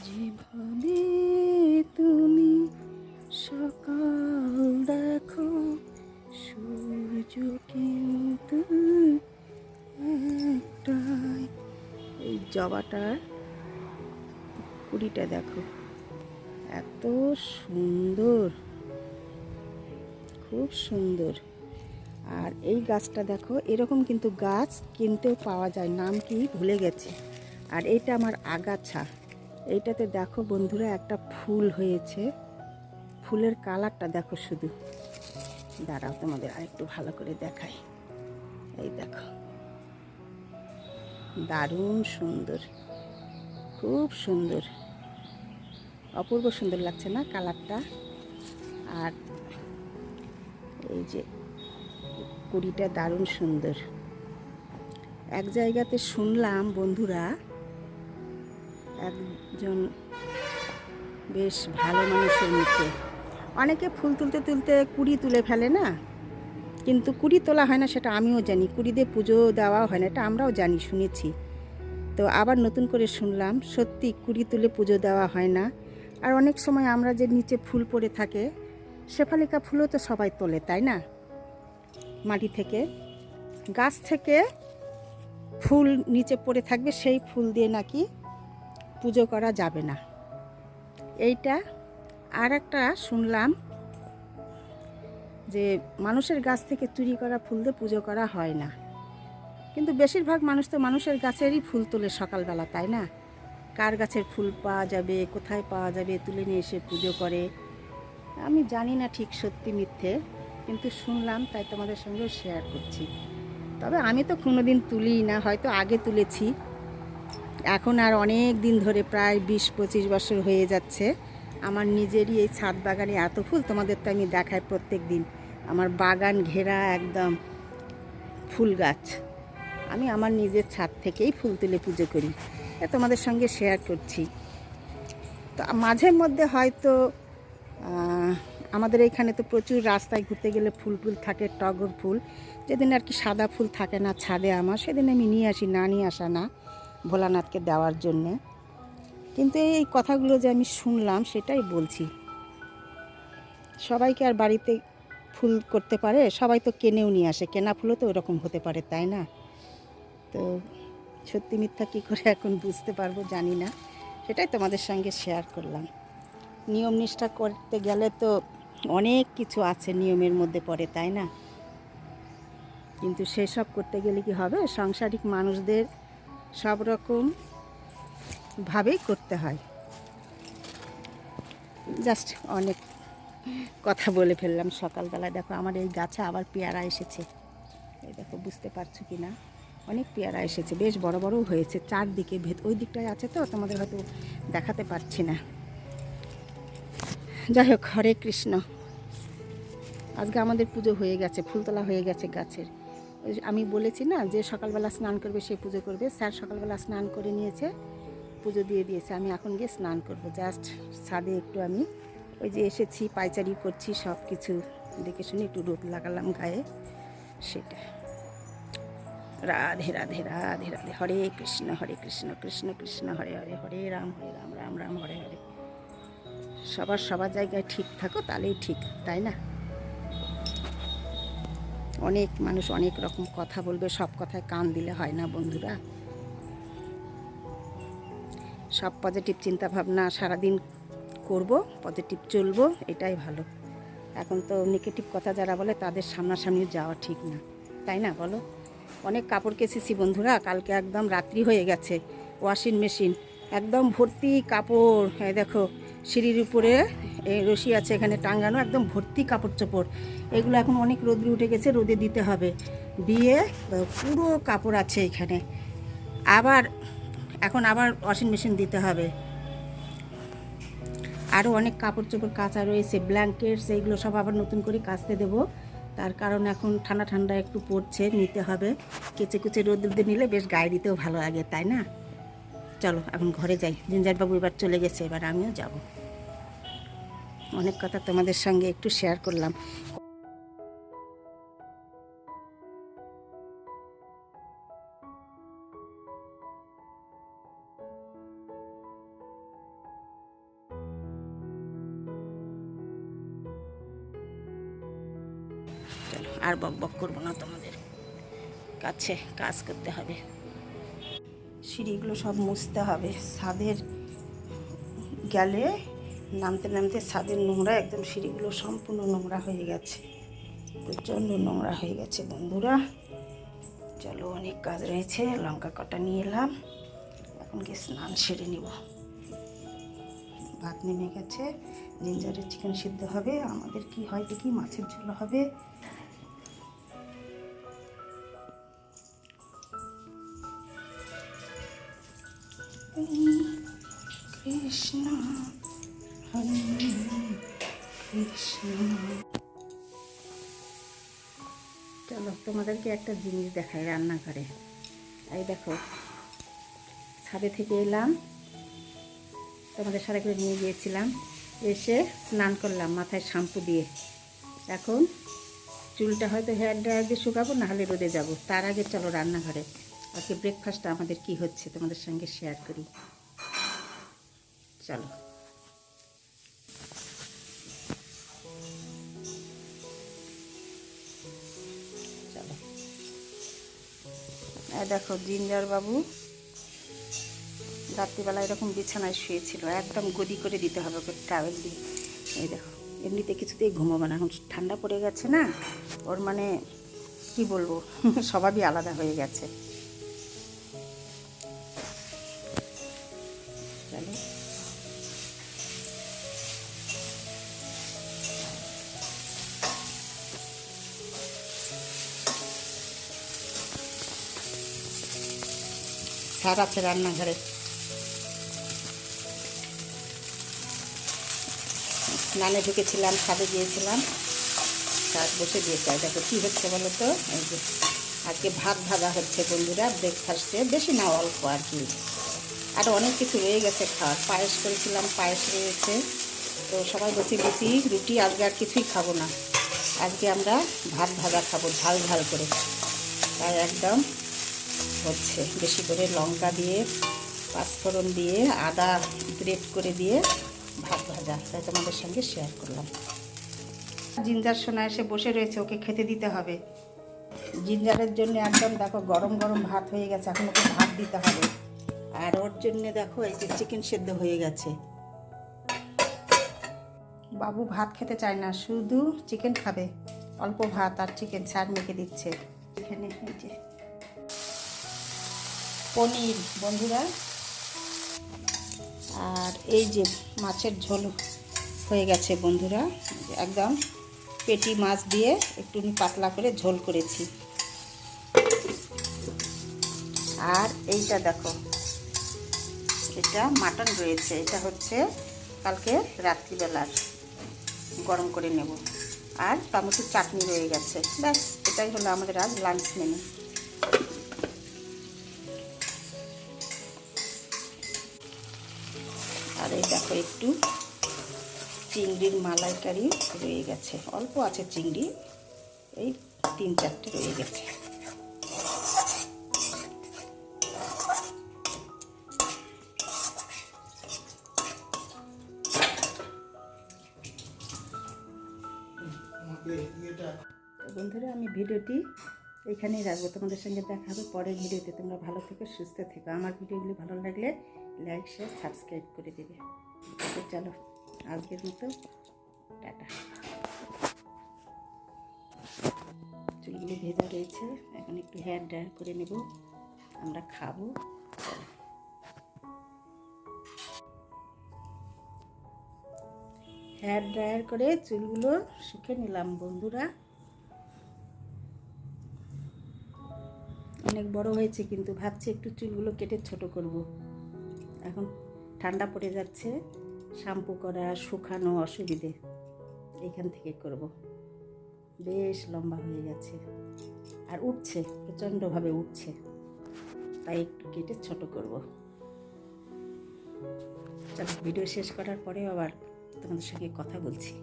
যেভাবে তুমি সকাল দেখো, সূর্য কিন্তু একটাই। এই জবাটার কুড়িটা দেখো, এত সুন্দর, খুব সুন্দর। আর এই গাছটা দেখো, এরকম কিন্তু গাছ কিনতেও পাওয়া যায়, নাম কি ভুলে গেছে। আর এইটা আমার আগাছা। এইটাতে দেখো বন্ধুরা, একটা ফুল হয়েছে, ফুলের কালারটা দেখো শুধু। দাঁড়াও, তোমাদের আরেকটু ভালো করে দেখাই। এই দেখো, দারুণ সুন্দর, খুব সুন্দর, অপূর্ব সুন্দর লাগছে না কালারটা? আর এই যে কুড়িটা দারুণ সুন্দর। এক জায়গাতে শুনলাম বন্ধুরা, একজন বেশ ভালো মানুষের মুখে, অনেকে ফুল তুলতে তুলতে কুড়ি তুলে ফেলে না, কিন্তু কুড়ি তোলা হয় না সেটা আমিও জানি, কুড়ি দিয়ে পুজো দেওয়া হয় না এটা আমরাও জানি, শুনেছি। তো আবার নতুন করে শুনলাম সত্যি কুড়ি তুলে পুজো দেওয়া হয় না। আর অনেক সময় আমরা যে নিচে ফুল পড়ে থাকে, শেফালিকা ফুলও তো সবাই তোলে, তাই না? মাটি থেকে, গাছ থেকে ফুল নিচে পড়ে থাকবে, সেই ফুল দিয়ে নাকি পুজো করা যাবে না। এইটা আর একটা শুনলাম যে মানুষের গাছ থেকে চুরি করা ফুল দিয়ে পুজো করা হয় না, কিন্তু বেশিরভাগ মানুষ তো মানুষের গাছেরই ফুল তোলে সকালবেলা, তাই না? কার গাছের ফুল পাওয়া যাবে, কোথায় পাওয়া যাবে, তুলে নিয়ে এসে পুজো করে। আমি জানি না ঠিক সত্যি মিথ্যে, কিন্তু শুনলাম তাই তোমাদের সঙ্গেও শেয়ার করছি। তবে আমি তো কোনোদিন তুলি না, হয়তো আগে তুলেছি, এখন আর অনেক দিন ধরে, প্রায় 20-25 বছর হয়ে যাচ্ছে আমার নিজেরই এই ছাদ বাগানে এত ফুল। তোমাদের তো আমি দেখাই প্রত্যেক দিন, আমার বাগান ঘেরা একদম ফুল গাছ। আমি আমার নিজের ছাদ থেকেই ফুল তুলে পুজো করি, তোমাদের সঙ্গে শেয়ার করছি। তো মাঝের মধ্যে হয়তো আমাদের এইখানে তো প্রচুর রাস্তায় ঘুরতে গেলে ফুল ফুল থাকে, টগর ফুল, যেদিন আর কি সাদা ফুল থাকে না ছাদে আমার, সেদিন আমি নিয়ে আসি, না নিয়ে আসা না, ভোলানাথকে দেওয়ার জন্যে। কিন্তু এই কথাগুলো যে আমি শুনলাম সেটাই বলছি। সবাইকে আর বাড়িতে ফুল করতে পারে? সবাই তো কেনেও নিয়ে আসে, কেনা ফুলও তো ওরকম হতে পারে, তাই না? তো সত্যি মিথ্যা কী করে এখন বুঝতে পারবো জানি না, সেটাই তোমাদের সঙ্গে শেয়ার করলাম। নিয়ম নিষ্ঠা করতে গেলে তো অনেক কিছু আছে নিয়মের মধ্যে পড়ে, তাই না? কিন্তু সেসব করতে গেলে কি হবে, সাংসারিক মানুষদের সব রকম ভাবেই করতে হয়। জাস্ট অনেক কথা বলে ফেললাম সকালবেলা। দেখো আমার এই গাছে আবার পেয়ারা এসেছে, এই দেখো, বুঝতে পারছো কি না? অনেক পেয়ারা এসেছে, বেশ বড় বড়ও হয়েছে চারদিকে, ওই দিকটায় আছে তো তোমাদের হয়তো দেখাতে পারছি না। যাই হোক, হরে কৃষ্ণ। আজকে আমাদের পুজো হয়ে গেছে, ফুলতলা হয়ে গেছে গাছের। আমি বলেছি না যে সকালবেলা স্নান করবে, সে পুজো করবে। স্যার সকালবেলা স্নান করে নিয়েছে, পুজো দিয়ে দিয়েছে। আমি এখন গিয়ে স্নান করব। জাস্ট ছাদে একটু আমি ওই যে এসেছি, পায়চারি করছি, সব কিছু দেখে শুনে একটু রোদ লাগালাম গায়ে, সেটা। রাধে রাধে রাধে রাধে, হরে কৃষ্ণ কৃষ্ণ কৃষ্ণ হরে হরে, হরে রাম রাম রাম হরে হরে। সবার জায়গায় ঠিক থাকো, তাহলেই ঠিক, তাই না? অনেক মানুষ অনেক রকম কথা বলবে, সব কথায় কান দিলে হয় না বন্ধুরা। সব পজিটিভ চিন্তা ভাবনা সারাদিন করব, পজিটিভ চলবো, এটাই ভালো। এখন তো নেগেটিভ কথা যারা বলে তাদের সামনাসামনি যাওয়া ঠিক না, তাই না বলো? অনেক কাপড় কেচেছি বন্ধুরা, কালকে একদম রাত্রি হয়ে গেছে। ওয়াশিং মেশিন একদম ভর্তি কাপড়, দেখো সিঁড়ির উপরে রশি আছে এখানে টাঙানো, একদম ভর্তি কাপড় চোপড়। এগুলো এখন অনেক রোদ্রে উঠে গেছে, রোদে দিতে হবে, দিয়ে পুরো কাপড় আছে এখানে। এখন আবার ওয়াশিং মেশিন দিতে হবে। আরও অনেক কাপড় চোপড় কাচা রয়েছে, ব্ল্যাঙ্কেটস, এইগুলো সব আবার নতুন করে কাচতে দেবো। তার কারণ এখন ঠান্ডা ঠান্ডা একটু পড়ছে, নিতে হবে। কেচে কুচে রোদ্রে নিলে বেশ গায়ে দিতেও ভালো লাগে, তাই না? চলো এখন ঘরে যাই, জিঞ্জারবাবু এবার চলে গেছে, এবার আমিও যাব। অনেক কথা তোমাদের সঙ্গে একটু শেয়ার করলাম। আর বক বক করবো না, তোমাদের কাছে কাজ করতে হবে। সিঁড়িগুলো সব মুছতে হবে। ছাদের গেলে নামতে নামতে ছাদের নোংরা, একদম সিঁড়িগুলো সম্পূর্ণ নোংরা হয়ে গেছে, প্রচণ্ড নোংরা হয়ে গেছে বন্ধুরা। চলো, অনেক কাজ রয়েছে। লঙ্কা কটা নিয়ে এলাম, এখন গিয়ে স্নান সেরে নিব। ভাত নেমে গেছে, জিঞ্জারের চিকেন সিদ্ধ হবে। আমাদের কি হয় দেখি, মাছের ঝোল হবে। কৃষ্ণ হরে কৃষ্ণ। চলো, তোমাদেরকে একটা জিনিস দেখাই রান্নাঘরে। এই দেখো, ছাদে থেকে এলাম, তোমাদের সাথে করে নিয়ে গিয়েছিলাম, এসে স্নান করলাম মাথায় শ্যাম্পু দিয়ে। এখন চুলটা হয়তো হেয়ার ড্রায়ার দিয়ে শুকাবো, নাহলে রোদে যাব। তার আগে চলো রান্নাঘরে, আজকে ব্রেকফাস্টটা আমাদের কি হচ্ছে তোমাদের সঙ্গে শেয়ার করি। চলো। চলো, দেখো জিঞ্জার বাবু রাত্রিবেলা এরকম বিছানায় শুয়েছিল, একদম গদি করে দিতে হবে ওকে টাওয়েল দিয়ে। এই দেখো, এমনিতে কিছুতেই ঘুমোবে না, এখন ঠান্ডা পড়ে গেছে না, ওর মানে কি বলবো, স্বভাবই আলাদা হয়ে গেছে। চলো, স্যার আছে রান্নাঘরে, স্নানে ঢুকেছিলাম, ছাদে গিয়েছিলাম, স্যার বসে দিয়েছে। আর দেখো কী হচ্ছে বলো তো, এই যে আজকে ভাত ভাজা হচ্ছে বন্ধুরা ব্রেকফাস্টে, বেশি না অল্প আর কি। আর অনেক কিছু রয়ে গেছে খাওয়ার, পায়েস করেছিলাম, পায়েস রয়েছে। তো সবাই বসে বসি রুটি, আজকে আর কিছুই খাবো না, আজকে আমরা ভাত ভাজা খাবো ঝাল ঝাল করে। তাই একদম হচ্ছে বেশি করে লঙ্কা দিয়ে, পাঁচফোড়ন দিয়ে, আদা গ্রেট করে দিয়ে ভাত ভাজা, তাই তোমাদের সঙ্গে শেয়ার করলাম। জিঞ্জার সোনা এসে বসে রয়েছে, ওকে খেতে দিতে হবে। জিঞ্জারের জন্য একদম দেখো গরম গরম ভাত হয়ে গেছে, এখন ওকে ভাত দিতে হবে। আর ওর জন্যে দেখো এই যে চিকেন সেদ্ধ হয়ে গেছে। বাবু ভাত খেতে চায় না, শুধু চিকেন খাবে, অল্প ভাত আর চিকেন ছাড় মেখে দিচ্ছে। এখানে এই যে পনির বন্ধুরা, আর এই যে মাছের ঝোল হয়ে গেছে বন্ধুরা, একদম পেটি মাছ দিয়ে একটু পাতলা করে ঝোল করেছি। আর এইটা দেখো, এটা মাটন রয়েছে, এটা হচ্ছে কালকে রাত্রিবেলার, গরম করে নেব। আর টমেটোর চাটনি রয়ে গেছে, ব্যাস এটাই হলো আমাদের আজ লাঞ্চ মেনু। আর এই দেখো একটু চিংড়ির মালাইকারি রয়ে গেছে, অল্প আছে চিংড়ি, এই 3-4টে রয়ে গেছে। বন্ধুরা, আমি ভিডিওটি এখানেই রাখবো, তোমাদের সঙ্গে দেখা হবে পরের ভিডিওতে। তোমরা ভালো থেকো, সুস্থ থেকো। আমার ভিডিওগুলি ভালো লাগলে লাইক, শেয়ার, সাবস্ক্রাইব করে দেবে। তো চলো, আজকের মতো টাটা। চুলগুলো ভেজা রয়েছে, এখন একটু হেয়ার ড্রায়ার করে নেব, আমরা খাবো। হেয়ার ড্রায়ার করে চুলগুলো শুকিয়ে নিলাম বন্ধুরা। অনেক বড় হয়েছে, কিন্তু ভাবছি একটু চুলগুলো কেটে ছোট করব। এখন ঠান্ডা পড়ে যাচ্ছে, শ্যাম্পু করা, শুকানো অসুবিধে, এইখান থেকে করব। বেশ লম্বা হয়ে গেছে, আর উঠছে, প্রচণ্ডভাবে উঠছে, তাই একটু কেটে ছোট করব। চলো, ভিডিও শেষ করার পরে আবার তোমাদের সঙ্গে কথা বলছি।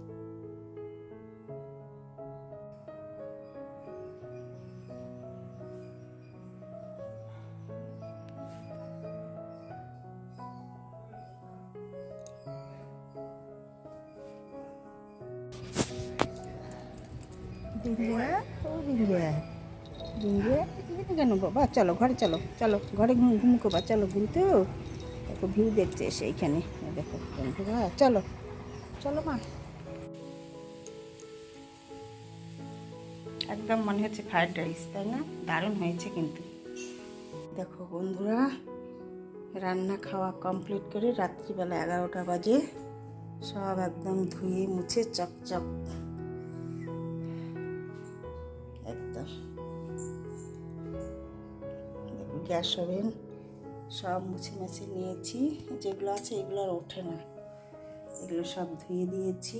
বিন্দুয়া বিন্দুয়া কেন বাবা, চলো ঘরে, চলো চলো ঘরে ঘুম করবা, চলো ঘুরতে। দেখো ভিউ দেখছে সেইখানে, দেখো বন্ধুরা, চলো চলো মা। একদম মনে হচ্ছে ফ্রাইড রাইস, তাই না? দারুণ হয়েছে কিন্তু। দেখো বন্ধুরা, রান্না খাওয়া কমপ্লিট করে রাত্রিবেলা 11টা বাজে, সব একদম ধুয়ে মুছে চকচক একদম। দেখো গ্যাস ওভেন সব মুছে মুছে নিয়েছি, যেগুলো আছে এগুলো আর ওঠে না, এগুলো সব ধুয়ে দিয়েছি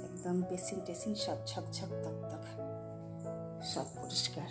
একদম। বেসিন টেসিন সব ছক ছক তক তক সব পরিষ্কার।